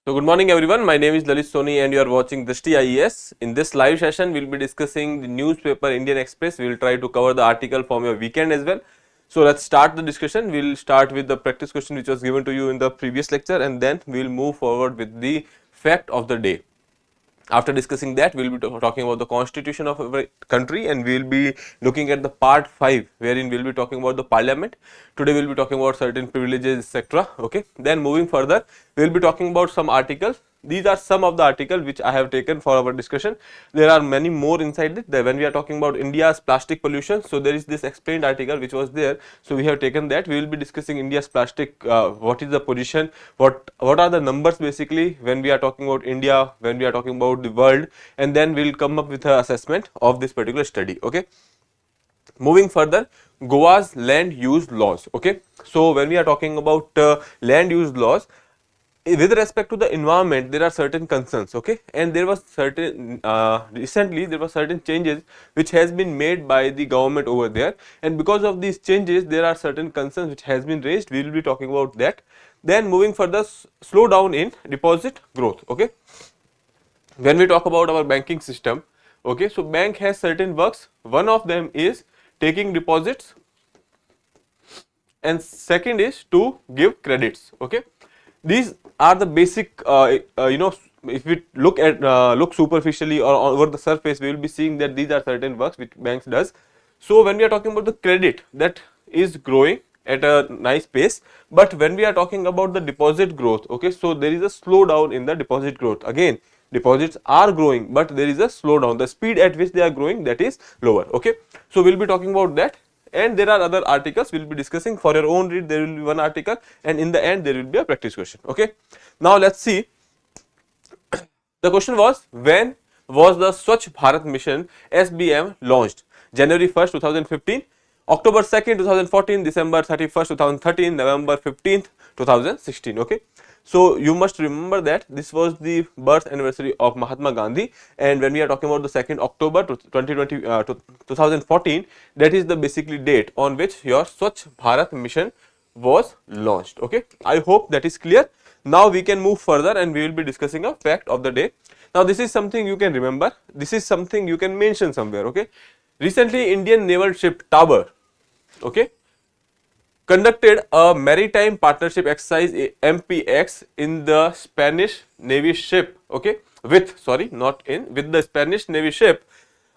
So good morning everyone, my name is Lalit Soni and you are watching Drishti IAS. In this live session, we will be discussing the newspaper Indian Express. We will try to cover the article from your weekend as well. So let's start the discussion. We will start with the practice question which was given to you in the previous lecture, and then we will move forward with the fact of the day. After discussing that, we will be talking about the constitution of our country, and we will be looking at the part 5 wherein we will be talking about the parliament. Today we will be talking about certain privileges, etc. Okay. Then moving further, we will be talking about some articles. These are some of the articles which I have taken for our discussion. There are many more inside it. When we are talking about India's plastic pollution, so there is this explained article which was there. So we have taken that. We will be discussing India's plastic, what is the position, what are the numbers basically when we are talking about India, when we are talking about the world, and then we will come up with an assessment of this particular study. Okay. Moving further, Goa's land use laws. Okay. So when we are talking about land use laws, with respect to the environment, there are certain concerns, okay, and there was certain recently there were certain changes which has been made by the government over there, and because of these changes there are certain concerns which has been raised. We will be talking about that. Then moving further, slowdown in deposit growth. Okay, when we talk about our banking system, okay, so bank has certain works. One of them is taking deposits, and second is to give credits. Okay, these are the basic, if we look superficially or over the surface, we will be seeing that these are certain works which banks does. So when we are talking about the credit, that is growing at a nice pace, but when we are talking about the deposit growth, okay, so there is a slowdown in the deposit growth. Again, deposits are growing, but there is a slowdown. The speed at which they are growing, that is lower. Okay, so we will be talking about that. And there are other articles we will be discussing. For your own read, there will be one article, and in the end there will be a practice question. Okay, now let's see. The question was, when was the Swachh Bharat Mission SBM launched? January 1st 2015, October 2nd 2014, December 31st 2013, November 15th 2016. Okay, so you must remember that this was the birth anniversary of Mahatma Gandhi, and when we are talking about the 2nd October 2014, that is the basically date on which your Swachh Bharat mission was launched. Okay, I hope that is clear. Now we can move further and we will be discussing a fact of the day. Now this is something you can remember, this is something you can mention somewhere. Okay, recently Indian naval ship Tabor, okay, conducted a maritime partnership exercise MPX in the Spanish Navy ship, okay, with the Spanish Navy ship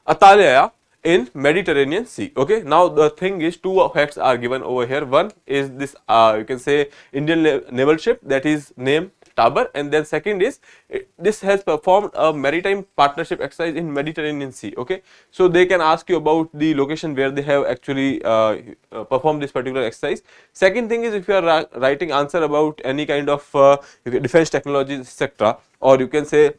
Atalaya in Mediterranean Sea. Okay, now the thing is, two facts are given over here. One is this, you can say Indian naval ship that is named Tabor, and then second is this has performed a maritime partnership exercise in Mediterranean Sea. Okay, so they can ask you about the location where they have actually performed this particular exercise. Second thing is, if you are writing answer about any kind of defense technologies, etc., or you can say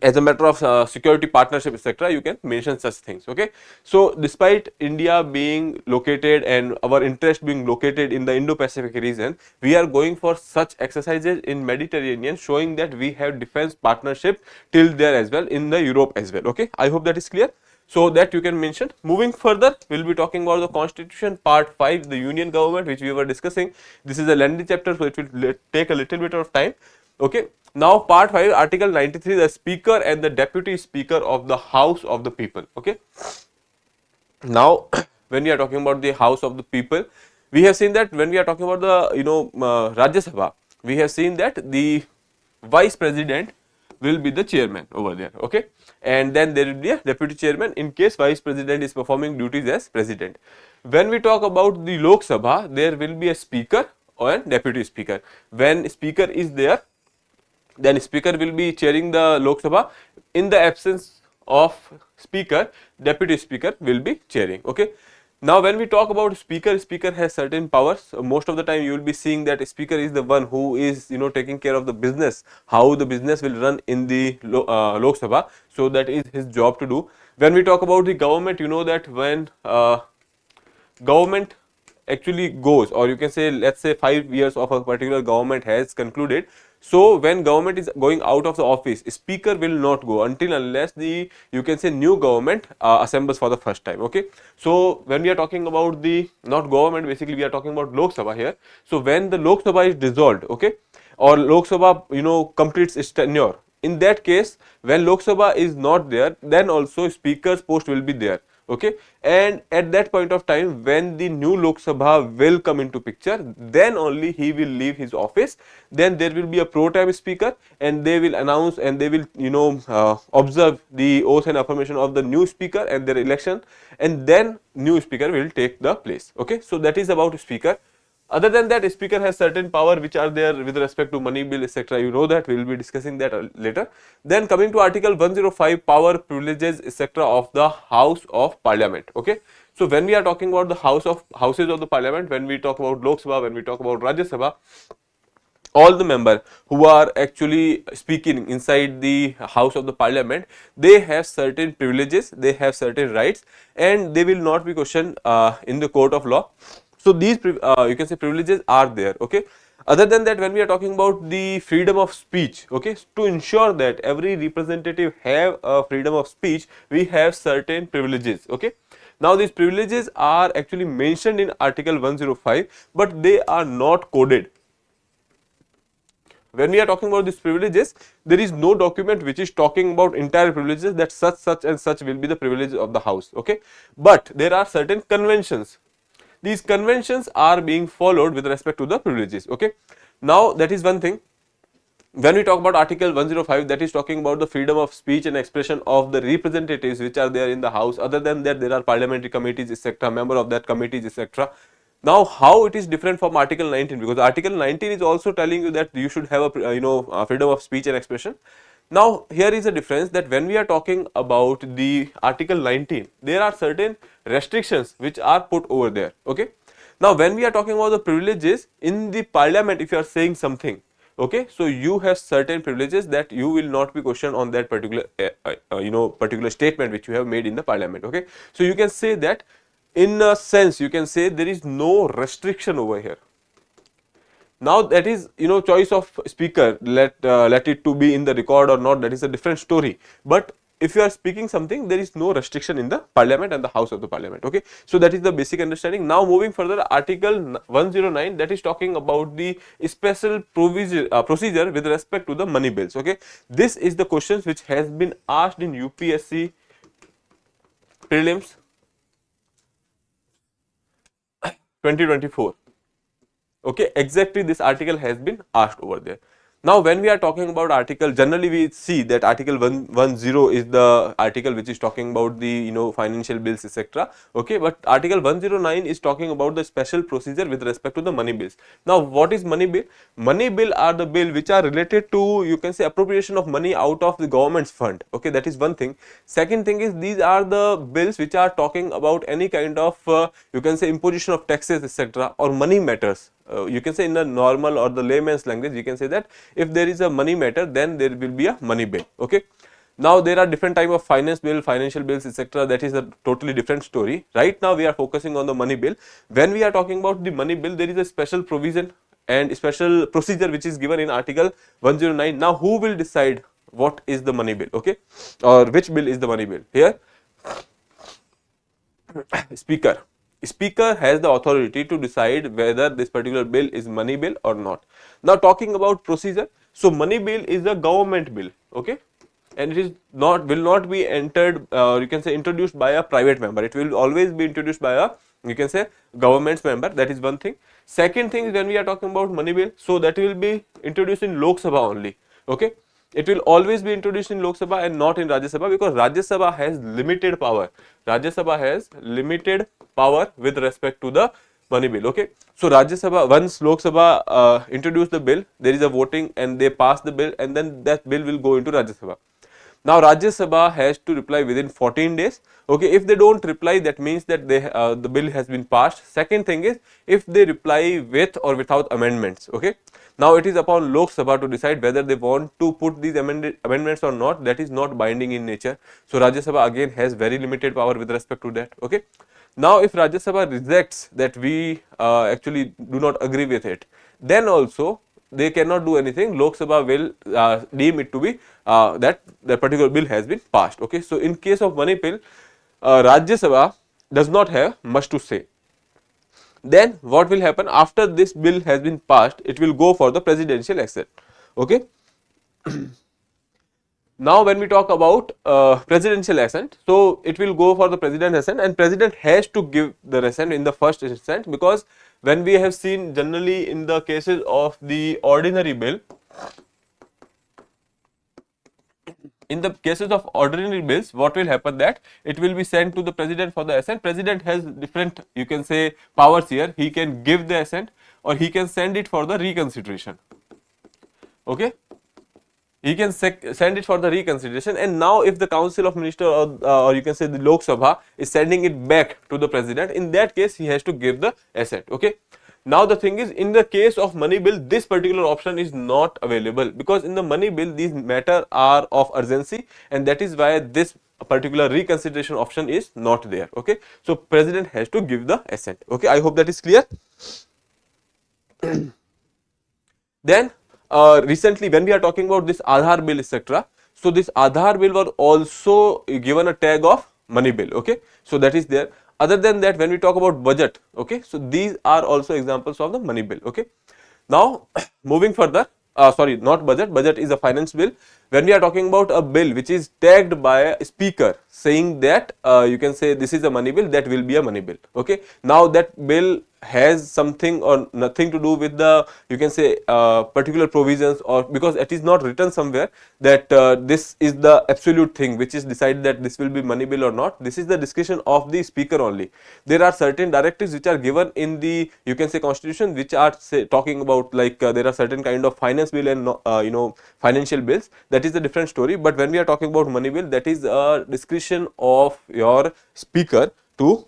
as a matter of security partnership, etc., you can mention such things. Okay, so despite India being located and our interest being located in the Indo-Pacific region, we are going for such exercises in Mediterranean, showing that we have defense partnership till there as well, in the Europe as well. Okay, I hope that is clear. So that you can mention. Moving further, we will be talking about the Constitution Part 5, the Union Government, which we were discussing. This is a lengthy chapter, so it will take a little bit of time. Okay, now part 5, article 93, the speaker and the deputy speaker of the House of the People. Okay, now when we are talking about the House of the People, we have seen that when we are talking about the Rajya Sabha, we have seen that the vice president will be the chairman over there. Okay, and then there will be a deputy chairman in case vice president is performing duties as president. When we talk about the Lok Sabha, there will be a speaker and deputy speaker. When speaker is there, then speaker will be chairing the Lok Sabha. In the absence of speaker, deputy speaker will be chairing. Okay, now when we talk about speaker, speaker has certain powers. Most of the time you will be seeing that speaker is the one who is taking care of the business, how the business will run in the Lok Sabha. So that is his job to do. When we talk about the government, you know that when government actually goes, or you can say, let's say 5 years of a particular government has concluded, so when government is going out of the office, speaker will not go until unless the, you can say, new government assembles for the first time. Okay, so when we are talking about the not government, basically we are talking about Lok Sabha here. So when the Lok Sabha is dissolved, okay, or Lok Sabha, completes its tenure. In that case, when Lok Sabha is not there, then also speaker's post will be there. Okay, and at that point of time, when the new Lok Sabha will come into picture, then only he will leave his office. Then there will be a pro tem speaker, and they will announce and they will observe the oath and affirmation of the new speaker and their election, and then new speaker will take the place. Okay, so that is about speaker. Other than that, speaker has certain power which are there with respect to money bill, etc. You know that we will be discussing that later. Then coming to Article 105, power, privileges, etc. of the House of Parliament. Okay, so when we are talking about the houses of the Parliament, when we talk about Lok Sabha, when we talk about Rajya Sabha, all the members who are actually speaking inside the House of the Parliament, they have certain privileges, they have certain rights, and they will not be questioned in the court of law. So these you can say privileges are there. Okay, other than that, when we are talking about the freedom of speech, okay, to ensure that every representative have a freedom of speech, we have certain privileges. Okay, now these privileges are actually mentioned in Article 105, but they are not coded. When we are talking about these privileges, there is no document which is talking about entire privileges that such and such will be the privileges of the house. Okay, but there are certain conventions. These conventions are being followed with respect to the privileges. Okay, now that is one thing. When we talk about Article 105, that is talking about the freedom of speech and expression of the representatives which are there in the house. Other than that, there are parliamentary committees, etc., member of that committees, etc. Now, how it is different from Article 19, because Article 19 is also telling you that you should have a freedom of speech and expression. Now, here is a difference, that when we are talking about the Article 19, there are certain restrictions which are put over there. Okay. Now, when we are talking about the privileges in the Parliament, if you are saying something, okay, so you have certain privileges that you will not be questioned on that particular particular statement which you have made in the Parliament. Okay, so you can say that in a sense you can say there is no restriction over here. Now that is choice of speaker, let it to be in the record or not, that is a different story. But if you are speaking something, there is no restriction in the Parliament and the House of the Parliament. Okay, so that is the basic understanding. Now moving further, Article 109, that is talking about the special procedure with respect to the money bills. Okay, this is the questions which has been asked in UPSC prelims 2024. Okay, exactly this article has been asked over there. Now, when we are talking about article, generally we see that Article 110 is the article which is talking about the financial bills, etc. Okay, but Article 109 is talking about the special procedure with respect to the money bills. Now, what is money bill? Money bill are the bill which are related to, you can say, appropriation of money out of the government's fund. Okay, that is one thing. Second thing is, these are the bills which are talking about any kind of you can say imposition of taxes, etc., or money matters. You can say in the normal or the layman's language, you can say that if there is a money matter, then there will be a money bill. Okay. Now there are different type of finance bill, financial bills, etc. That is a totally different story. Right now we are focusing on the money bill. When we are talking about the money bill, there is a special provision and special procedure which is given in Article 109. Now who will decide what is the money bill? Okay, or which bill is the money bill? Here, Speaker. Speaker has the authority to decide whether this particular bill is money bill or not. Now talking about procedure, so money bill is a government bill, okay, and it is will not be entered you can say introduced by a private member. It will always be introduced by a, you can say, government's member. That is one thing. Second thing is, when we are talking about money bill, so that will be introduced in Lok Sabha only. Okay, it will always be introduced in Lok Sabha and not in Rajya Sabha, because Rajya Sabha has limited power. Rajya Sabha has limited power with respect to the money bill. Okay, so Rajya Sabha, once Lok Sabha introduce the bill, there is a voting and they pass the bill, and then that bill will go into Rajya Sabha. Now Rajya Sabha has to reply within 14 days. Okay, if they don't reply, that means that they the bill has been passed. Second thing is, if they reply with or without amendments. Okay, now it is upon Lok Sabha to decide whether they want to put these amendments or not. That is not binding in nature. So Rajya Sabha again has very limited power with respect to that. Okay, now if Rajya Sabha rejects that we actually do not agree with it, then also they cannot do anything. Lok Sabha will deem it to be that the particular bill has been passed. Okay, so in case of money bill, Rajya Sabha does not have much to say. Then what will happen after this bill has been passed? It will go for the presidential assent. Okay. Now when we talk about presidential assent, so it will go for the president assent, and president has to give the assent in the first instance, because when we have seen generally in the cases of the ordinary bill, in the cases of ordinary bills, what will happen, that it will be sent to the president for the assent. President has different, you can say, powers here. He can give the assent or he can send it for the reconsideration. Okay. He can send it for the reconsideration, and now if the council of minister or you can say the Lok Sabha is sending it back to the president, in that case he has to give the assent. Okay. Now the thing is, in the case of money bill, this particular option is not available, because in the money bill these matter are of urgency, and that is why this particular reconsideration option is not there. Okay. So president has to give the assent. Okay. I hope that is clear. Then recently when we are talking about this Aadhaar bill, etc., so this Aadhaar bill was also given a tag of money bill. Okay. So that is there. Other than that, when we talk about budget, okay, so these are also examples of the money bill. Okay. Now moving further, sorry, not budget, budget is a finance bill. When we are talking about a bill which is tagged by a speaker saying that you can say this is a money bill, that will be a money bill. Okay. Now that bill has something or nothing to do with the, you can say, particular provisions, or because it is not written somewhere that this is the absolute thing which is decided that this will be money bill or not. This is the discretion of the speaker only. There are certain directives which are given in the, you can say, constitution, which are talking about like there are certain kind of finance bill and you know, financial bills. That is a different story. But when we are talking about money bill, that is a discretion of your speaker to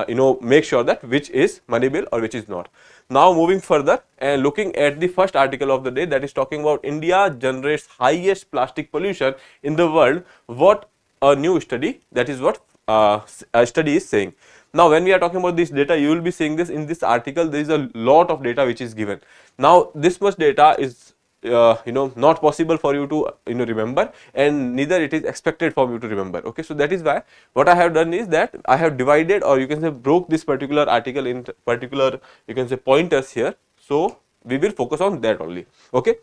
you know, make sure that which is money bill or which is not. Now moving further and looking at the first article of the day, that is talking about India generates highest plastic pollution in the world. What a new study, that is what a study is saying. Now when we are talking about this data, you will be seeing this in this article. There is a lot of data which is given. Now this much data is you know, not possible for you to, you know, remember, and neither it is expected for you to remember. Okay. So that is why what I have done is that I have divided, or you can say broke this particular article in particular, you can say, pointers here. So we will focus on that only. Okay.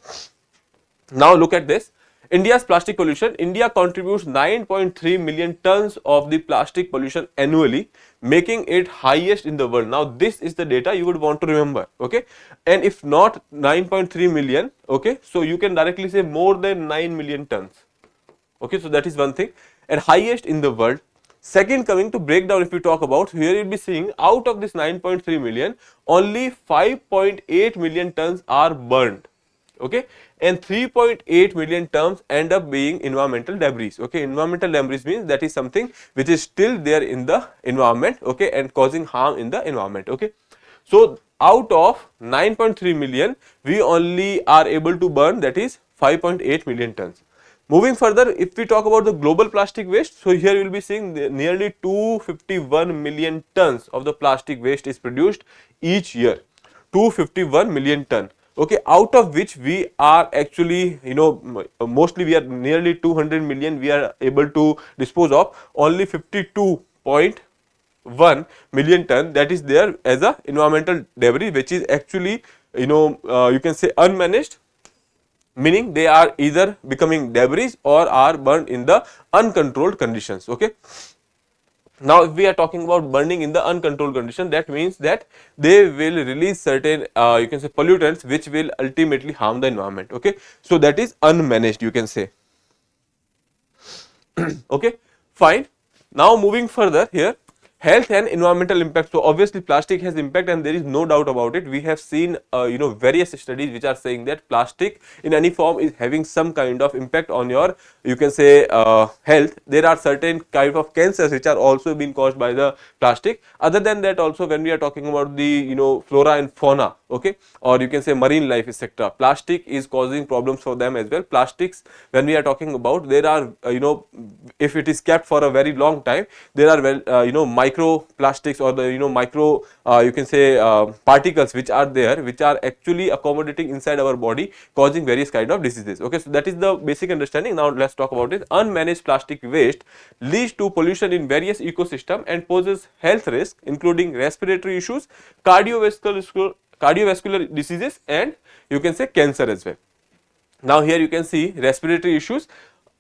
Now look at this. India's plastic pollution. India contributes 9.3 million tons of the plastic pollution annually, making it highest in the world. Now this is the data you would want to remember. Okay. And if not 9.3 million, okay, so you can directly say more than 9 million tons. Okay. So that is one thing, and highest in the world. Second, coming to breakdown, if we talk about, here you will be seeing out of this 9.3 million, only 5.8 million tons are burned. Okay. And 3.8 million tons end up being environmental debris. Okay. Environmental debris means that is something which is still there in the environment, okay, and causing harm in the environment. Okay. So out of 9.3 million, we only are able to burn, that is 5.8 million tons. Moving further, if we talk about the global plastic waste, so here you will be seeing nearly 251 million tons of the plastic waste is produced each year. 251 million ton. Okay, out of which we are actually, you know, mostly we are nearly 200 million we are able to dispose of. Only 52.1 million ton that is there as a environmental debris, which is actually, you know, you can say unmanaged, meaning they are either becoming debris or are burned in the uncontrolled conditions. Okay. Now if we are talking about burning in the uncontrolled condition, that means that they will release certain you can say pollutants which will ultimately harm the environment. Okay. So that is unmanaged, you can say. Okay, fine. Now moving further here, health and environmental impact. So obviously plastic has impact, and there is no doubt about it. We have seen you know, various studies which are saying that plastic in any form is having some kind of impact on your, you can say, health. There are certain kind of cancers which are also being caused by the plastic. Other than that, also when we are talking about the, you know, flora and fauna, okay, or you can say marine life, etc., plastic is causing problems for them as well. Plastics, when we are talking about, there are you know, if it is kept for a very long time, there are you know, microplastics or the micro you can say particles which are there, which are actually accommodating inside our body, causing various kind of diseases. Okay, so that is the basic understanding. Now let's talk about it. Unmanaged plastic waste leads to pollution in various ecosystem and poses health risk including respiratory issues, cardiovascular diseases, and you can say cancer as well. Now here you can see respiratory issues,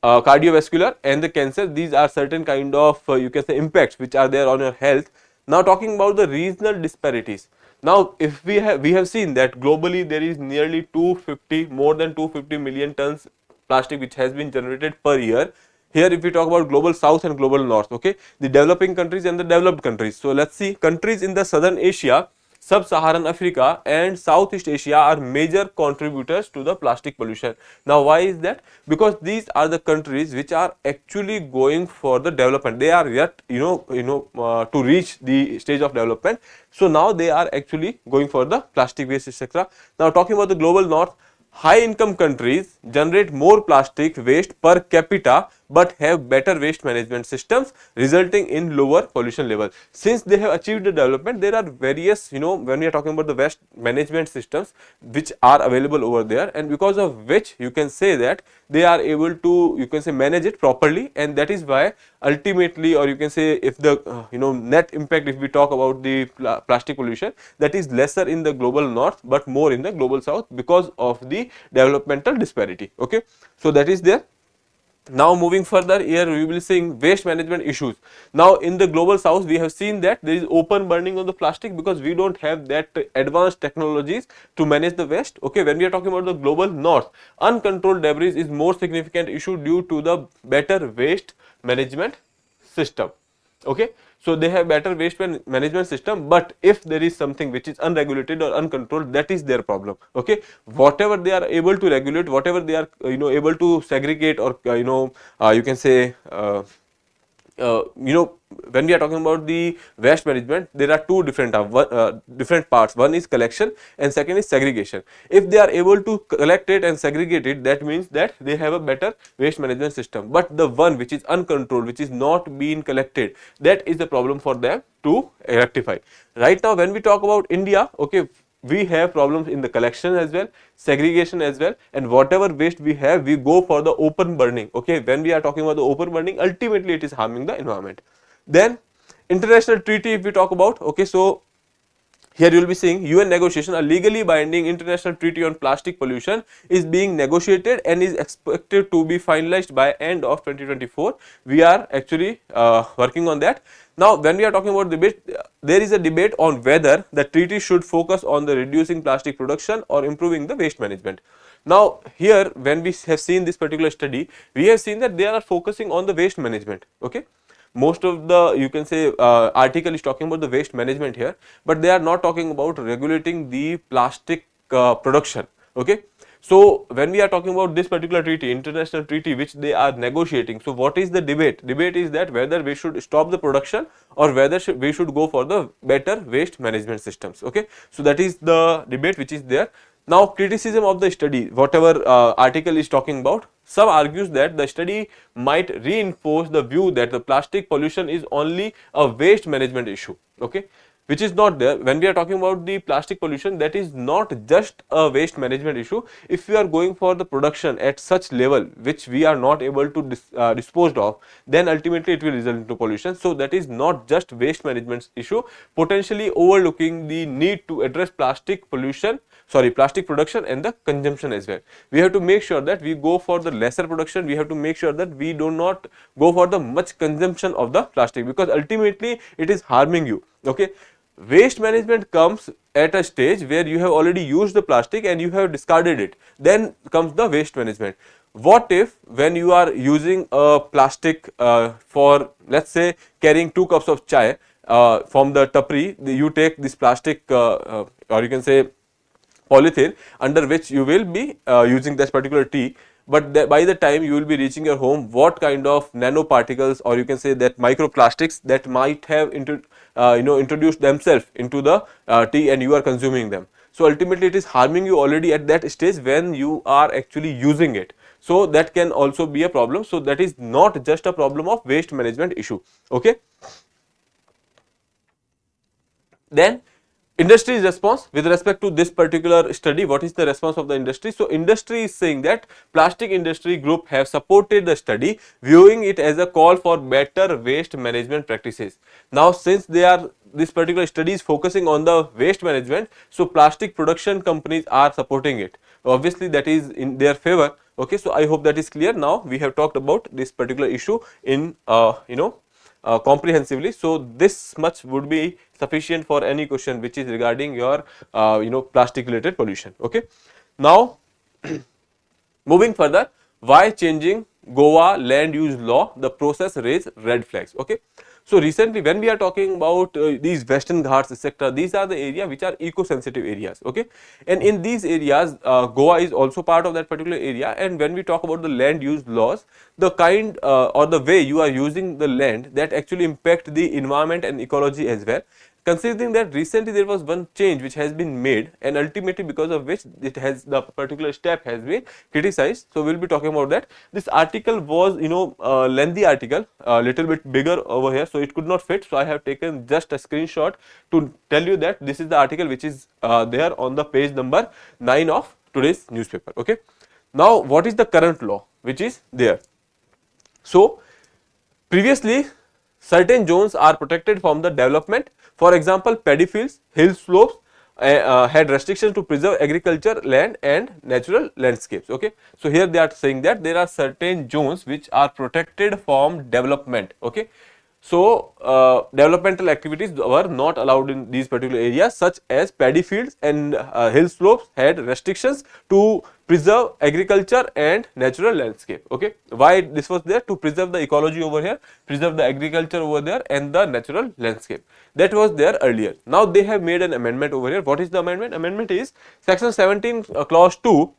cardiovascular and the cancer. These are certain kind of you can say impacts which are there on your health. Now talking about the regional disparities. Now if we have seen that globally there is nearly 250, more than 250 million tons plastic which has been generated per year. Here if we talk about global south and global north, okay, the developing countries and the developed countries. So let's see, countries in the southern Asia, Sub-Saharan Africa and Southeast Asia are major contributors to the plastic pollution. Now why is that? Because these are the countries which are actually going for the development. They are yet to reach the stage of development. So now they are actually going for the plastic waste, etc. Now talking about the global north, high income countries generate more plastic waste per capita but have better waste management systems, resulting in lower pollution level. Since they have achieved the development, there are various when we are talking about the waste management systems which are available over there, and because of which you can say that they are able to you can say manage it properly, and that is why ultimately, or you can say if the net impact, if we talk about the plastic pollution, that is lesser in the global north but more in the global south because of the developmental disparity. Okay, so that is there. Now moving further, here we will be seeing waste management issues. Now in the global south we have seen that there is open burning of the plastic because we don't have that advanced technologies to manage the waste. Okay, when we are talking about the global north, uncontrolled debris is more significant issue due to the better waste management system. Okay, so they have better waste management system, but if there is something which is unregulated or uncontrolled, that is their problem. Okay, whatever they are able to regulate, whatever they are able to segregate, or you can say when we are talking about the waste management, there are two different parts. One is collection and second is segregation. If they are able to collect it and segregate it, that means that they have a better waste management system. But the one which is uncontrolled, which is not being collected, that is the problem for them to rectify. Right now when we talk about India, okay, we have problems in the collection as well, segregation as well, and whatever waste we have, we go for the open burning. Okay, when we are talking about the open burning, ultimately it is harming the environment. Then international treaty, if we talk about, okay, so here you will be seeing UN negotiation, a legally binding international treaty on plastic pollution is being negotiated and is expected to be finalized by end of 2024. We are actually working on that. Now when we are talking about debate, there is a debate on whether the treaty should focus on the reducing plastic production or improving the waste management. Now here when we have seen this particular study, we have seen that they are focusing on the waste management. Okay, most of the you can say article is talking about the waste management here, but they are not talking about regulating the plastic production. Okay, so when we are talking about this particular treaty, international treaty which they are negotiating, so what is the debate? Debate is that whether we should stop the production or whether we should go for the better waste management systems. Okay, so that is the debate which is there. Now criticism of the study, whatever article is talking about, some argues that the study might reinforce the view that the plastic pollution is only a waste management issue. Okay, which is not there. When we are talking about the plastic pollution, that is not just a waste management issue. If we are going for the production at such level which we are not able to dispose of, then ultimately it will result into pollution. So that is not just waste management issue, potentially overlooking the need to address plastic production and the consumption as well. We have to make sure that we go for the lesser production. We have to make sure that we do not go for the much consumption of the plastic, because ultimately it is harming you. Okay, waste management comes at a stage where you have already used the plastic and you have discarded it. Then comes the waste management. What if when you are using a plastic for, let's say, carrying 2 cups of chai from the tapri, you take this plastic or you can say polythene under which you will be using this particular tea, but by the time you will be reaching your home, what kind of nanoparticles or you can say that microplastics that might have introduced themselves into the tea and you are consuming them. So ultimately it is harming you already at that stage when you are actually using it. So that can also be a problem. So that is not just a problem of waste management issue. Okay. Then industry's response with respect to this particular study. What is the response of the industry? So industry is saying that plastic industry group have supported the study, viewing it as a call for better waste management practices. Now since this particular study is focusing on the waste management, so plastic production companies are supporting it. Obviously that is in their favor. Okay, so I hope that is clear. Now we have talked about this particular issue in comprehensively. So this much would be sufficient for any question which is regarding your plastic related pollution. Okay, now moving further, why changing Goa Land Use Law? The process raised red flags. Okay, so recently when we are talking about these Western Ghats etc., these are the area which are eco-sensitive areas. Okay, and in these areas Goa is also part of that particular area. And when we talk about the land use laws, the kind or the way you are using the land, that actually impact the environment and ecology as well. Considering that recently there was one change which has been made, and ultimately because of which the particular step has been criticized. So we will be talking about that. This article was lengthy article, a little bit bigger over here, so it could not fit. So I have taken just a screenshot to tell you that this is the article which is there on the page number 9 of today's newspaper. Okay, now what is the current law which is there? So previously certain zones are protected from the development. For example, paddy fields, hill slopes had restrictions to preserve agriculture land and natural landscapes. Okay, so here they are saying that there are certain zones which are protected from development. Okay, so developmental activities were not allowed in these particular areas, such as paddy fields and hill slopes had restrictions to preserve agriculture and natural landscape. Okay, why this was there? To preserve the ecology over here, preserve the agriculture over there and the natural landscape. That was there earlier. Now they have made an amendment over here. What is the amendment? Amendment is section 17 clause 2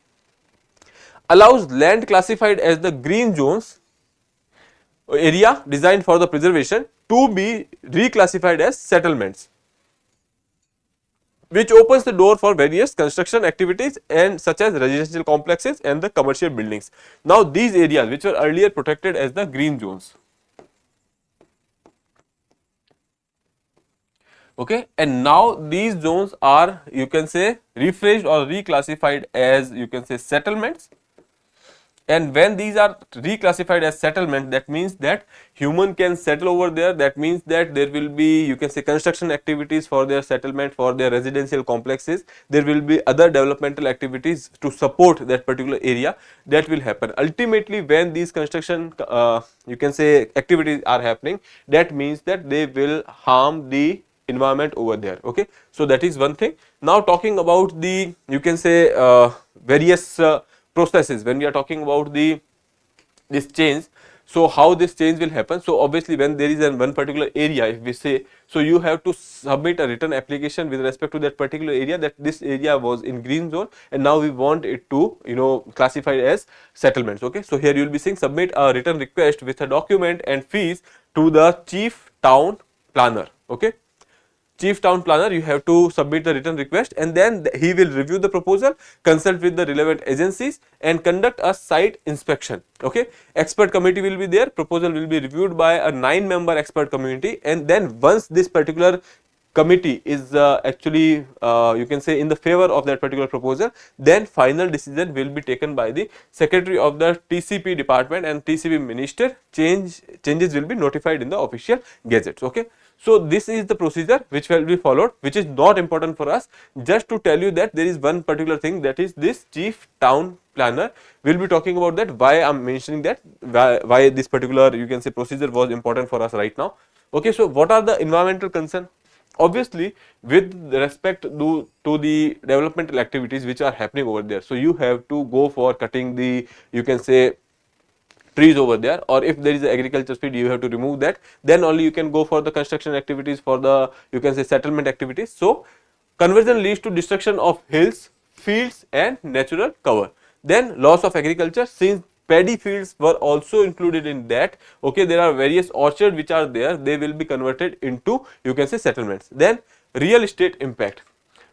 allows land classified as the green zones area designed for the preservation to be reclassified as settlements, which opens the door for various construction activities and such as residential complexes and the commercial buildings. Now these areas which were earlier protected as the green zones, okay, and now these zones are, you can say, rephrased or reclassified as, you can say, settlements. And when these are reclassified as settlement, that means that human can settle over there. That means that there will be, you can say, construction activities for their settlement, for their residential complexes. There will be other developmental activities to support that particular area that will happen. Ultimately, when these construction, you can say, activities are happening, that means that they will harm the environment over there. Okay, so that is one thing. Now talking about the, you can say, various processes, when we are talking about this change, so how this change will happen. So obviously when there is one particular area, if we say, so you have to submit a written application with respect to that particular area, that this area was in green zone and now we want it to classified as settlements. Okay, so here you will be saying submit a written request with a document and fees to the chief town planner. Okay, chief town planner, you have to submit the written request and then he will review the proposal, consult with the relevant agencies and conduct a site inspection. Okay, expert committee will be there, proposal will be reviewed by a 9-member expert committee, and then once this particular committee is actually you can say in the favor of that particular proposal, then final decision will be taken by the secretary of the TCP department and TCP minister. Changes will be notified in the official gazettes. Okay, so this is the procedure which will be followed, which is not important for us. Just to tell you that there is one particular thing, that is this chief town planner. We will be talking about that, why I am mentioning that, why this particular, you can say, procedure was important for us right now. Okay, so what are the environmental concerns? Obviously with respect to the developmental activities which are happening over there, so you have to go for cutting the, you can say, trees over there, or if there is an agriculture field you have to remove that, then only you can go for the construction activities, for the, you can say, settlement activities. So conversion leads to destruction of hills, fields and natural cover. Then loss of agriculture, since paddy fields were also included in that. Okay, there are various orchards which are there, they will be converted into, you can say, settlements. Then real estate impact.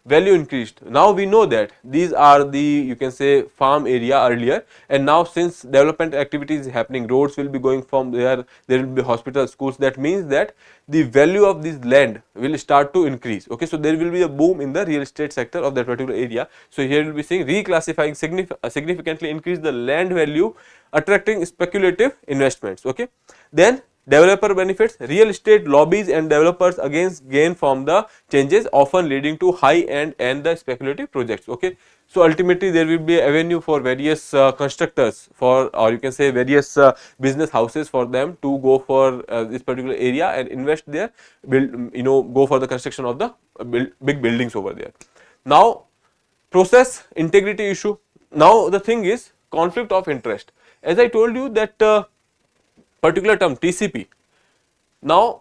value increased. Now we know that these are the, you can say, farm area earlier, and now since development activity is happening, roads will be going from there, there will be hospitals, schools. That means that the value of this land will start to increase. Okay, so there will be a boom in the real estate sector of that particular area. So here we will be seeing reclassifying significantly increase the land value, attracting speculative investments. Okay, then developer benefits, real estate lobbies and developers against gain from the changes, often leading to high end and the speculative projects. Okay, so ultimately there will be avenue for various constructors, for, or you can say various business houses, for them to go for this particular area and invest there, build, go for the construction of the big buildings over there. Now process integrity issue. Now the thing is conflict of interest. As I told you that particular term TCP. Now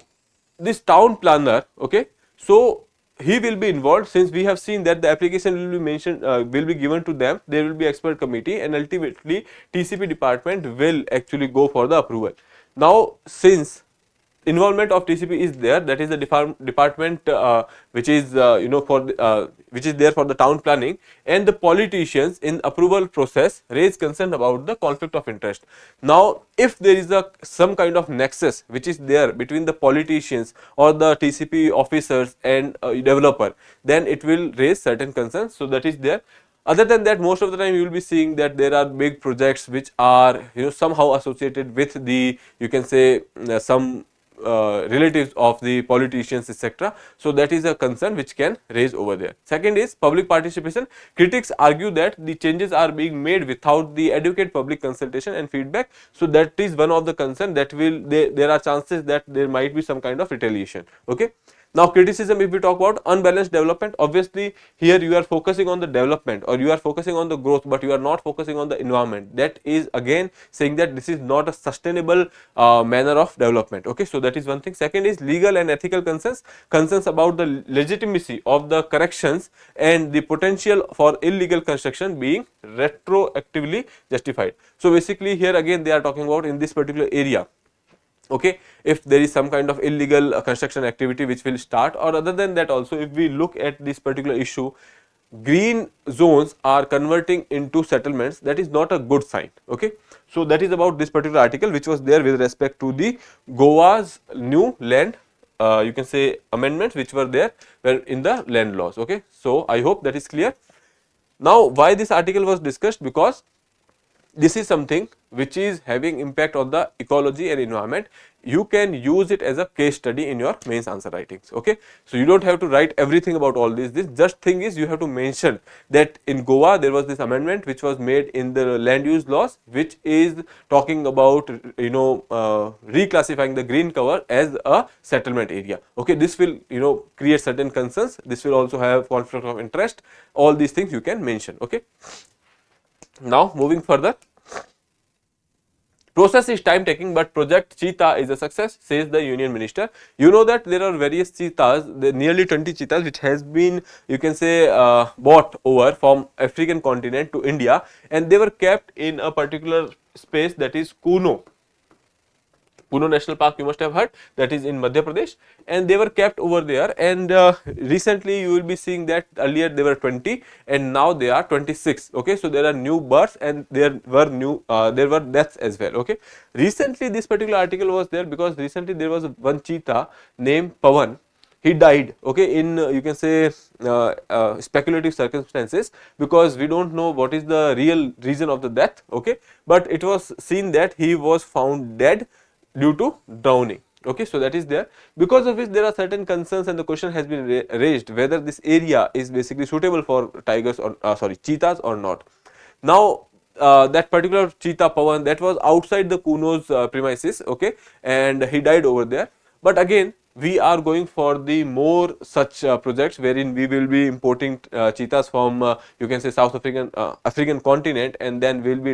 this town planner, okay, so he will be involved, since we have seen that the application will be mentioned, will be given to them, there will be expert committee, and ultimately TCP department will actually go for the approval. Now since involvement of TCP is there, that is the department which is which is there for the town planning, and the politicians in approval process raise concern about the conflict of interest. Now if there is some kind of nexus which is there between the politicians or the TCP officers and developer, then it will raise certain concerns. So that is there. Other than that, most of the time you will be seeing that there are big projects which are somehow associated with the, you can say, some relatives of the politicians, etc. So that is a concern which can raise over there. Second is public participation. Critics argue that the changes are being made without the adequate public consultation and feedback. So that is one of the concern, that will there are chances that there might be some kind of retaliation. Okay. Now criticism, if we talk about unbalanced development, obviously here you are focusing on the development, or you are focusing on the growth, but you are not focusing on the environment. That is again saying that this is not a sustainable manner of development. Okay, so that is one thing. Second is legal and ethical concerns about the legitimacy of the corrections and the potential for illegal construction being retroactively justified. So basically here again they are talking about in this particular area. Okay, if there is some kind of illegal construction activity which will start, or other than that also, if we look at this particular issue, green zones are converting into settlements, that is not a good sign. Okay, so that is about this particular article which was there with respect to the Goa's new land you can say amendments which were there in the land laws. Okay, so I hope that is clear. Now why this article was discussed? Because this is something which is having impact on the ecology and environment. You can use it as a case study in your mains answer writings. Okay, so you don't have to write everything about all this. This just thing is you have to mention that in Goa there was this amendment which was made in the land use laws, which is talking about reclassifying the green cover as a settlement area. Okay, this will create certain concerns. This will also have conflict of interest. All these things you can mention. Okay. Now moving further, process is time taking, but project Cheetah is a success, says the union minister. You know that there are various cheetahs, nearly 20 cheetahs which has been, you can say, bought over from African continent to India, and they were kept in a particular space, that is Kuno National Park, you must have heard, that is in Madhya Pradesh, and they were kept over there. And recently you will be seeing that earlier they were 20 and now they are 26. Okay, so there are new births and there were deaths as well. Okay, recently this particular article was there because recently there was one cheetah named Pawan. He died, okay, in you can say speculative circumstances, because we don't know what is the real reason of the death. Okay, but it was seen that he was found dead due to drowning. Okay, so that is there, because of which there are certain concerns, and the question has been raised whether this area is basically suitable for tigers or cheetahs or not. Now that particular cheetah Pawan, that was outside the Kuno's premises, okay, and he died over there. But again, we are going for the more such projects wherein we will be importing cheetahs from you can say South African continent, and then we will be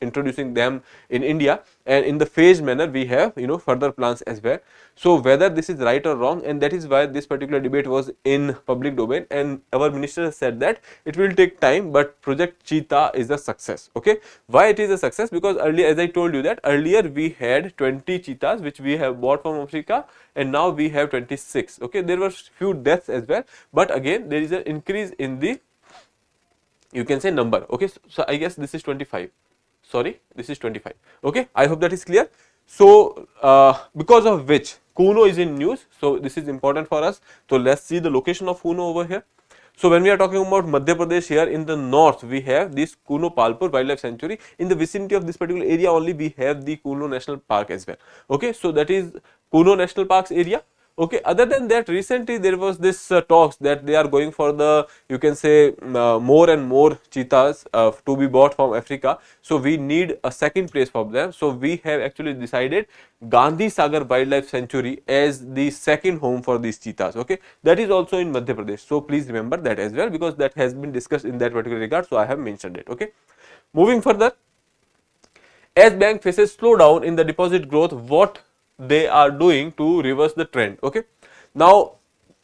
introducing them in India. and in the phased manner we have further plans as well. So whether this is right or wrong, and that is why this particular debate was in public domain, and our minister has said that it will take time, but project Cheetah is a success. Okay, why it is a success? Because earlier, as I told you, that earlier we had 20 cheetahs which we have bought from Africa, and now we have 26. Okay, there were few deaths as well, but again there is an increase in the, you can say, number. Okay, so I guess this is 25. Sorry, this is 25. Okay, I hope that is clear. So because of which Kuno is in news, so this is important for us. So let's see the location of Kuno over here. So when we are talking about Madhya Pradesh, here in the north we have this Kuno Palpur Wildlife Sanctuary. In the vicinity of this particular area only we have the Kuno National Park as well. Okay, so that is Kuno National Parks area. Okay, other than that, recently there was this talks that they are going for the, you can say, more and more cheetahs to be bought from Africa. So we need a second place for them. So we have actually decided Gandhi Sagar Wildlife Sanctuary as the second home for these cheetahs. Okay, that is also in Madhya Pradesh. So please remember that as well, because that has been discussed in that particular regard. So I have mentioned it. Okay, moving further, as bank faces slowdown in the deposit growth, what they are doing to reverse the trend. Okay, now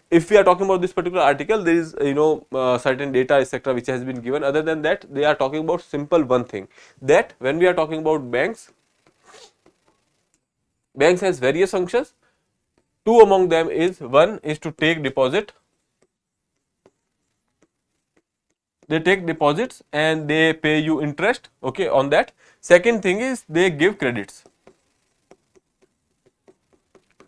if we are talking about this particular article, there is certain data etc which has been given. Other than that, they are talking about simple one thing, that when we are talking about banks has various functions. Two among them is, one is to take deposit. They take deposits and they pay you interest, okay, on that. Second thing is they give credits,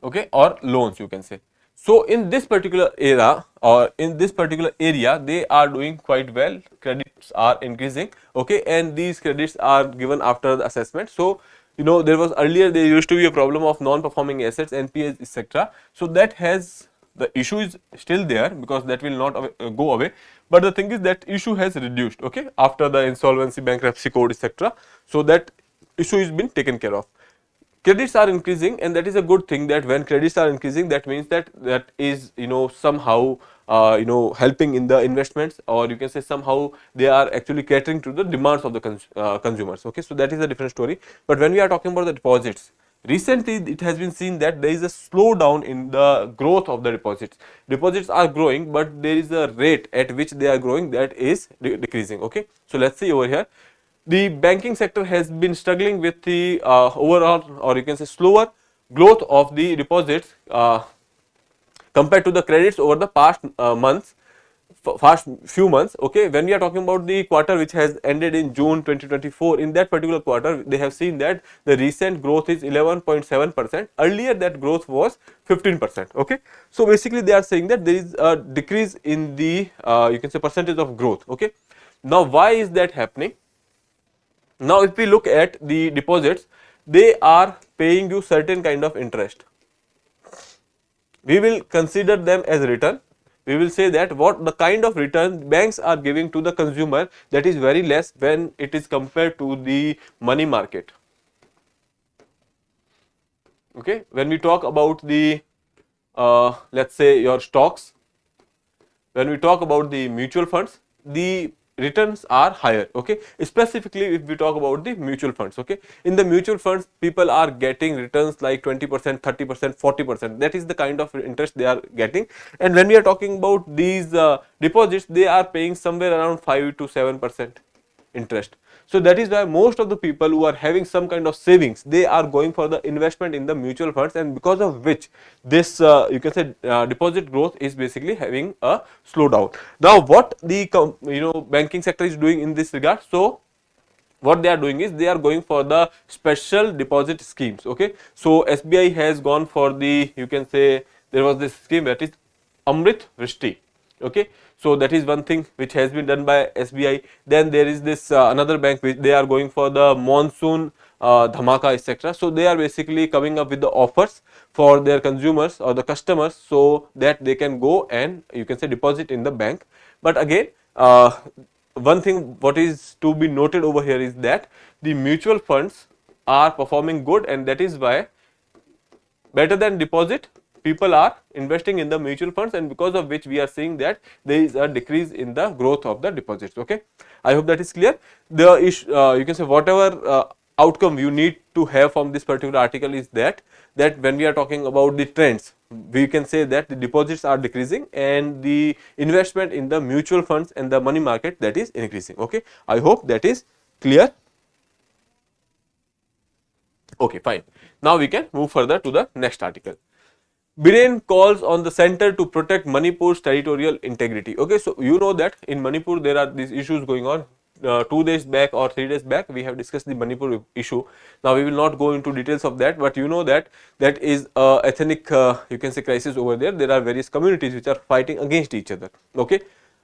okay, or loans, you can say. So in this particular era, or in this particular area, they are doing quite well. Credits are increasing, okay, and these credits are given after the assessment. So there was earlier, there used to be a problem of non-performing assets, NPAs, etc. So that has, the issue is still there, because that will not go away, but the thing is that issue has reduced, okay, after the insolvency, bankruptcy code, etc. So that issue is been taken care of. Credits are increasing, and that is a good thing, that when credits are increasing, that means that is somehow helping in the investments, or you can say somehow they are actually catering to the demands of the consumers. Okay, so that is a different story. But when we are talking about the deposits, recently it has been seen that there is a slowdown in the growth of the deposits. Deposits are growing, but there is a rate at which they are growing that is decreasing. Okay, so let's see over here. The banking sector has been struggling with the overall, or you can say, slower growth of the deposits compared to the credits over the past few months. Okay, when we are talking about the quarter which has ended in June 2024, in that particular quarter they have seen that the recent growth is 11.7%. Earlier that growth was 15%. Okay, so basically they are saying that there is a decrease in the you can say percentage of growth. Okay, now why is that happening? Now if we look at the deposits, they are paying you certain kind of interest. We will consider them as return. We will say that what the kind of return banks are giving to the consumer, that is very less when it is compared to the money market. Okay, when we talk about the let's say your stocks, when we talk about the mutual funds, the returns are higher. Okay, specifically if we talk about the mutual funds, okay, in the mutual funds people are getting returns like 20%, 30%, 40%. that is the kind of interest they are getting. And when we are talking about these deposits, they are paying somewhere around 5 to 7% interest. So that is why most of the people who are having some kind of savings, they are going for the investment in the mutual funds, and because of which this you can say deposit growth is basically having a slowdown. Now what the banking sector is doing in this regard? So what they are doing is they are going for the special deposit schemes. Okay, so SBI has gone for the, you can say, there was this scheme that is Amrit Drishti. Okay, so that is one thing which has been done by SBI. Then there is this another bank which they are going for the monsoon dhamaka, etc. So they are basically coming up with the offers for their consumers or the customers, so that they can go and, you can say, deposit in the bank. But again, one thing what is to be noted over here is that the mutual funds are performing good, and that is why better than deposit, people are investing in the mutual funds, and because of which we are seeing that there is a decrease in the growth of the deposits. Okay, I hope that is clear. The issue, you can say, whatever outcome you need to have from this particular article is that when we are talking about the trends, we can say that the deposits are decreasing and the investment in the mutual funds and the money market, that is increasing. Okay, I hope that is clear. Okay, fine. Now we can move further to the next article. Biren calls on the center to protect Manipur's territorial integrity. Okay, so you know that in Manipur there are these issues going on. 2 days back or 3 days back, we have discussed the Manipur issue. Now we will not go into details of that, but you know that that is a ethnic, you can say, crisis over there. There are various communities which are fighting against each other. Okay,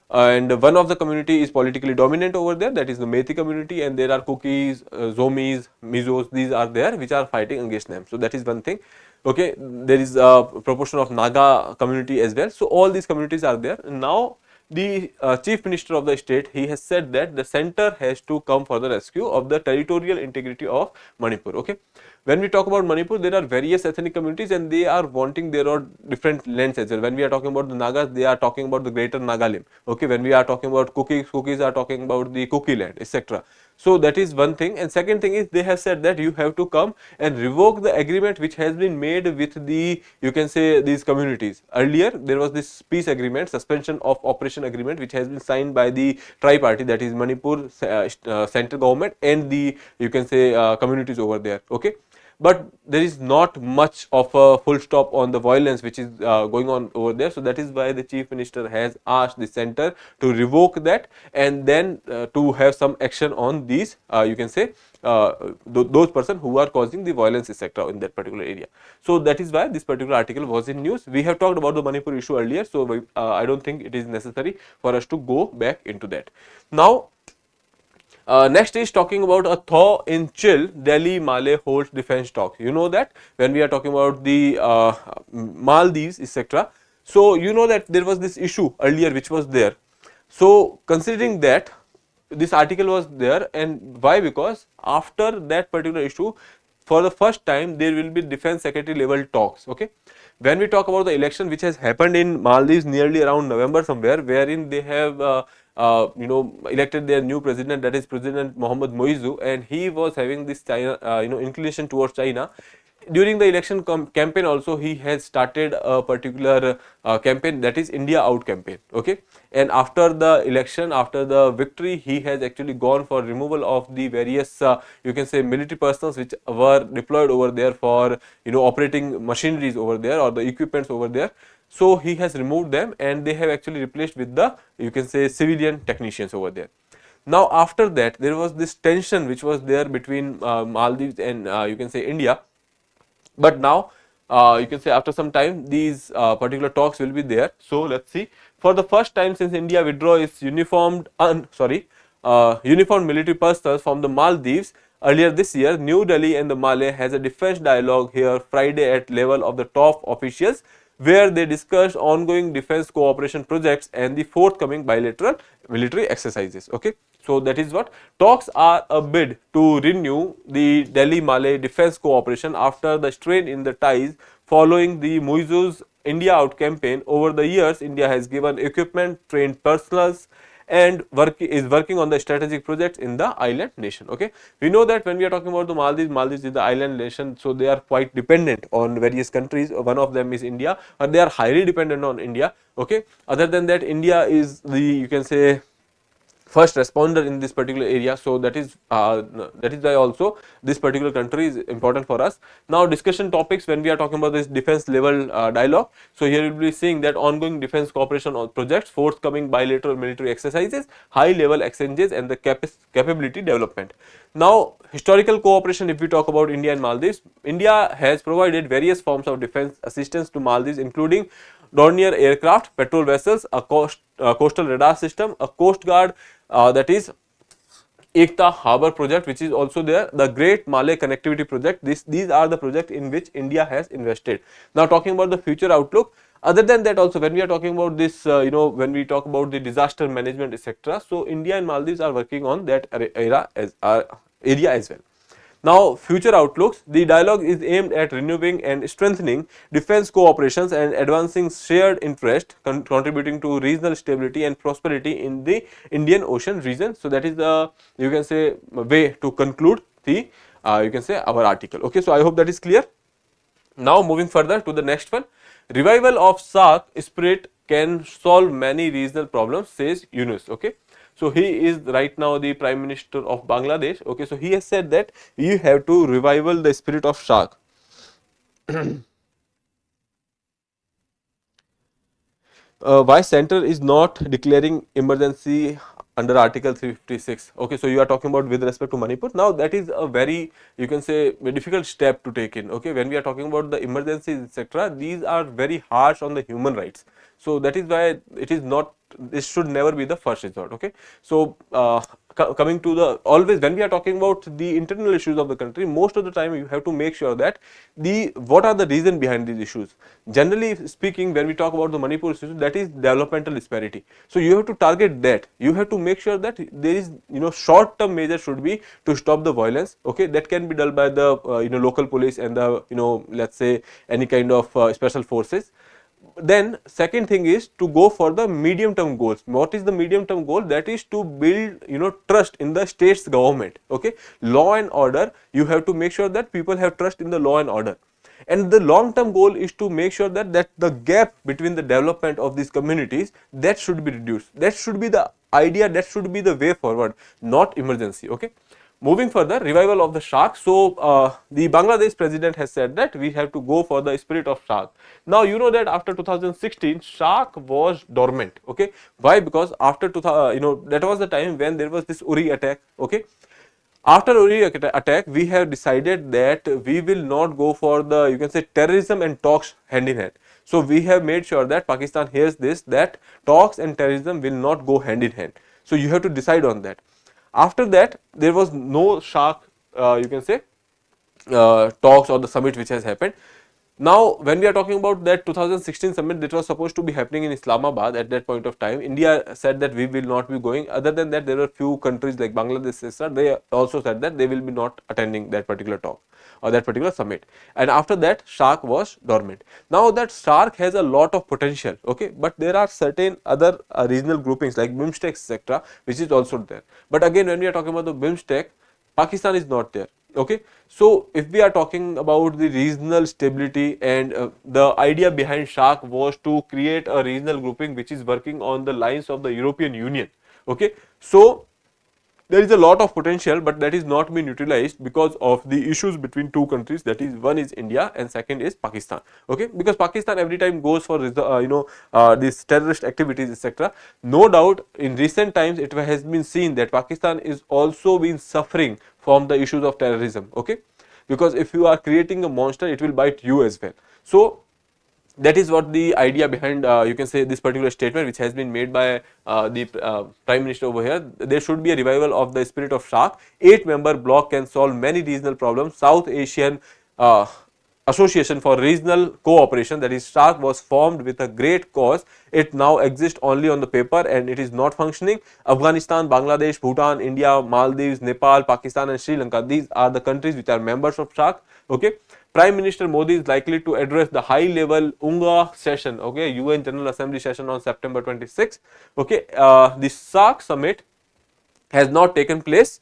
and one of the community is politically dominant over there, that is the Methi community, and there are Kukis, Zomis, Mizos, these are there which are fighting against them. So that is one thing. Okay, there is a proportion of Naga community as well. So all these communities are there. Now the chief minister of the state, he has said that the center has to come for the rescue of the territorial integrity of Manipur. Okay, when we talk about Manipur, there are various ethnic communities and they are wanting their own different lands as well. When we are talking about the Nagas, they are talking about the greater Nagalim. Okay, when we are talking about Kukis are talking about the Kuki land, etc. So that is one thing. And second thing is, they have said that you have to come and revoke the agreement which has been made with the, you can say, these communities. Earlier there was this peace agreement, suspension of operation agreement, which has been signed by the tri-party, that is Manipur central government and the, you can say, communities over there. Okay, but there is not much of a full stop on the violence which is going on over there. So that is why the chief minister has asked the center to revoke that and then to have some action on these, you can say, those persons who are causing the violence, etc. in that particular area. So that is why this particular article was in news. We have talked about the Manipur issue earlier, so I don't think it is necessary for us to go back into that. Now next is talking about a thaw in chill, Delhi Malay holds defense talks. You know that when we are talking about the Maldives, etc. So you know that there was this issue earlier which was there. So considering that, this article was there, and why? Because after that particular issue, for the first time there will be defense secretary level talks. Okay, when we talk about the election which has happened in Maldives nearly around November somewhere, wherein they have elected their new president, that is President Mohammad Moizu, and he was having this China, inclination towards China. During the election campaign also, he has started a particular campaign, that is India Out campaign. Okay, and after the election, after the victory, he has actually gone for removal of the various, you can say, military personnel which were deployed over there for, operating machineries over there or the equipments over there. So he has removed them and they have actually replaced with the, you can say, civilian technicians over there. Now after that, there was this tension which was there between Maldives and, you can say, India. But now you can say after some time these particular talks will be there. So let's see, for the first time since India withdraw its uniformed military personnel from the Maldives earlier this year, New Delhi and the Malay has a defense dialogue here Friday at level of the top officials, where they discussed ongoing defense cooperation projects and the forthcoming bilateral military exercises. Okay, so that is what talks are a bid to renew the Delhi Malay defense cooperation after the strain in the ties following the Moizu's India Out campaign. Over the years, India has given equipment, trained personnel, and is working on the strategic projects in the island nation. Okay, we know that when we are talking about the Maldives is the island nation, so they are quite dependent on various countries. One of them is India, or they are highly dependent on India. Okay, other than that, India is the, you can say, first responder in this particular area. So that is why also this particular country is important for us. Now discussion topics when we are talking about this defense level dialogue. So here we will be seeing that ongoing defense cooperation on projects, forthcoming bilateral military exercises, high level exchanges, and the capability development. Now historical cooperation, if we talk about India and Maldives, India has provided various forms of defense assistance to Maldives, including Dornier aircraft, patrol vessels, a coastal radar system, a coast guard, that is Ekta Harbour project, which is also there, the Great Malay Connectivity project. These are the projects in which India has invested. Now talking about the future outlook, other than that also when we are talking about this, when we talk about the disaster management, etc. So India and Maldives are working on that area as well. Now future outlooks, the dialogue is aimed at renewing and strengthening defense cooperations and advancing shared interest, contributing to regional stability and prosperity in the Indian Ocean region. So that is the, you can say, way to conclude the you can say our article. Okay, so I hope that is clear. Now moving further to the next one, revival of SAARC spirit can solve many regional problems, says Yunus. Okay, so he is right now the Prime Minister of Bangladesh. Okay, so he has said that we have to revival the spirit of SAARC. Why center is not declaring emergency under Article 356. Okay, so you are talking about with respect to Manipur. Now that is a very, you can say, a difficult step to take in. Okay, when we are talking about the emergencies, etc., these are very harsh on the human rights. So that is why it is not, this should never be the first resort. Okay, so coming to the, always when we are talking about the internal issues of the country, most of the time you have to make sure that the what are the reason behind these issues. Generally speaking, when we talk about the Manipur issue, that is developmental disparity. So you have to target that. You have to make sure that there is, you know, short term measure should be to stop the violence. Okay, that can be done by the you know, local police and the, you know, let's say any kind of special forces. Then second thing is to go for the medium term goals. What is the medium term goal? That is to build, you know, trust in the state's government. Okay, law and order, you have to make sure that people have trust in the law and order. And the long term goal is to make sure that the gap between the development of these communities, that should be reduced. That should be the idea, that should be the way forward, not emergency. Okay, moving further, revival of the SAARC. So the Bangladesh president has said that we have to go for the spirit of SAARC. Now you know that after 2016 SAARC was dormant. Okay, why? Because after you know, that was the time when there was this Uri attack. Okay, after Uri attack, we have decided that we will not go for the, you can say, terrorism and talks hand in hand. So we have made sure that Pakistan hears this, that talks and terrorism will not go hand in hand. So you have to decide on that. After that, there was no SAARC, you can say, talks or the summit which has happened. Now, when we are talking about that 2016 summit that was supposed to be happening in Islamabad at that point of time, India said that we will not be going. Other than that, there were few countries like Bangladesh, etc. They also said that they will be not attending that particular talk or that particular summit. And after that, SAARC was dormant. Now that SAARC has a lot of potential, okay, but there are certain other regional groupings like BIMSTEC, etc., which is also there. But again, when we are talking about the BIMSTEC, Pakistan is not there. Okay, so if we are talking about the regional stability, and the idea behind SAARC was to create a regional grouping which is working on the lines of the European Union. Okay, so there is a lot of potential, but that is not being utilized because of the issues between two countries, that is, one is India and second is Pakistan. Okay, because Pakistan every time goes for you know, these terrorist activities, etc. No doubt in recent times it has been seen that Pakistan is also been suffering from the issues of terrorism. Okay, because if you are creating a monster, it will bite you as well. So that is what the idea behind, you can say, this particular statement which has been made by the Prime Minister over here. There should be a revival of the spirit of SAARC. 8-member bloc can solve many regional problems. South Asian Association for Regional Cooperation, that is SAARC, was formed with a great cause. It now exists only on the paper and it is not functioning. Afghanistan, Bangladesh, Bhutan, India, Maldives, Nepal, Pakistan and Sri Lanka, these are the countries which are members of SAARC. Okay, Prime Minister Modi is likely to address the high level UNGA session, okay, UN General Assembly session on September 26. Okay, the SAARC summit has not taken place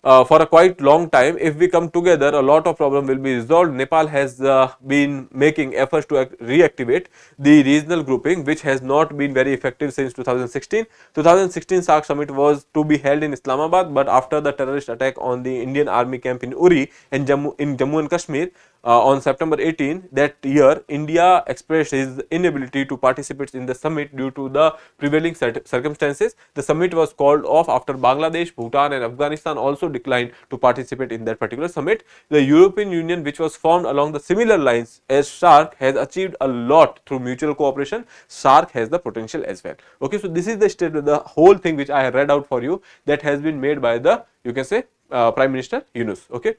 for a quite long time. If we come together, a lot of problem will be resolved. Nepal has been making efforts to reactivate the regional grouping, which has not been very effective since 2016. 2016 SAARC summit was to be held in Islamabad, but after the terrorist attack on the Indian army camp in Uri and Jammu and Kashmir on September 18 that year, India expressed its inability to participate in the summit due to the prevailing circumstances. The summit was called off after Bangladesh, Bhutan and Afghanistan also declined to participate in that particular summit. The European Union, which was formed along the similar lines as SAARC, has achieved a lot through mutual cooperation. SAARC has the potential as well. Okay, so this is the whole thing which I have read out for you, that has been made by the, you can say, Prime Minister Yunus. Okay.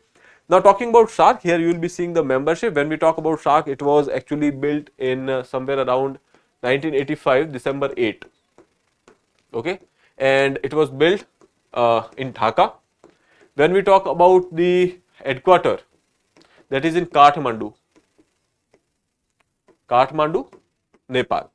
Now talking about SAARC, here you will be seeing the membership. When we talk about SAARC, it was actually built in somewhere around 1985 December 8. Okay, and it was built in Dhaka. When we talk about the headquarter, that is in Kathmandu, Nepal.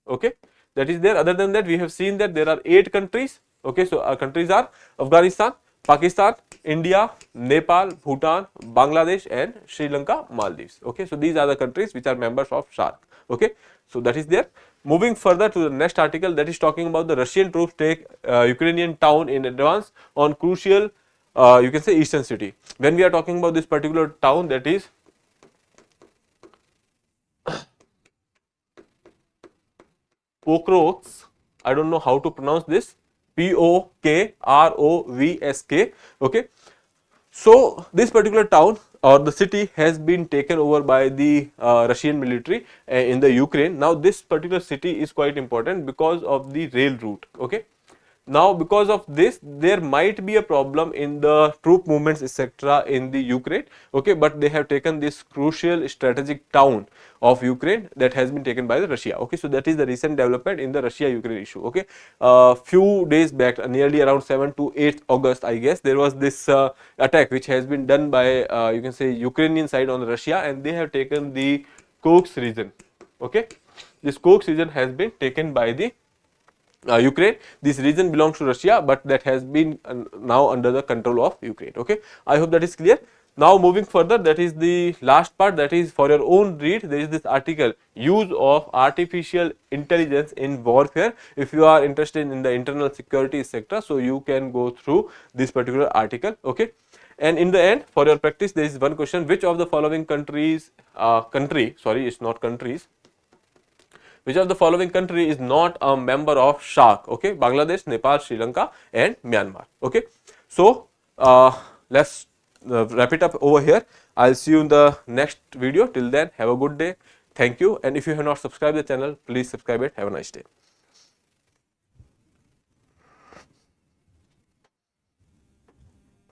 Okay, that is there. Other than that, we have seen that there are 8 countries. Okay, so our countries are Afghanistan, Pakistan, India, Nepal, Bhutan, Bangladesh and Sri Lanka, Maldives. Okay, so these are the countries which are members of SAARC. Okay, so that is there. Moving further to the next article, that is talking about the Russian troops take Ukrainian town in advance on crucial, you can say, eastern city. When we are talking about this particular town, that is Pokrovsk, I don't know how to pronounce this, Pokrovsk. Okay, so this particular town or the city has been taken over by the Russian military in the Ukraine. Now this particular city is quite important because of the rail route. Okay, now because of this there might be a problem in the troop movements etc. in the Ukraine. Okay, but they have taken this crucial strategic town of Ukraine that has been taken by the Russia. Okay, so that is the recent development in the Russia Ukraine issue. Okay, few days back, nearly around 7 to 8 August, I guess, there was this attack which has been done by you can say Ukrainian side on Russia, and they have taken the Koks region. Okay, this Koks region has been taken by the Ukraine. This region belongs to Russia, but that has been now under the control of Ukraine. Okay, I hope that is clear. Now moving further, that is the last part, that is for your own read. There is this article, use of artificial intelligence in warfare. If you are interested in the internal security etc., so you can go through this particular article. Okay, and in the end, for your practice, there is one question: which of the following which of the following country is not a member of SAARC? Okay, Bangladesh, Nepal, Sri Lanka and Myanmar. Okay, so let's wrap it up over here. I'll see you in the next video. Till then, have a good day. Thank you, and if you have not subscribed the channel, please subscribe it. Have a nice day.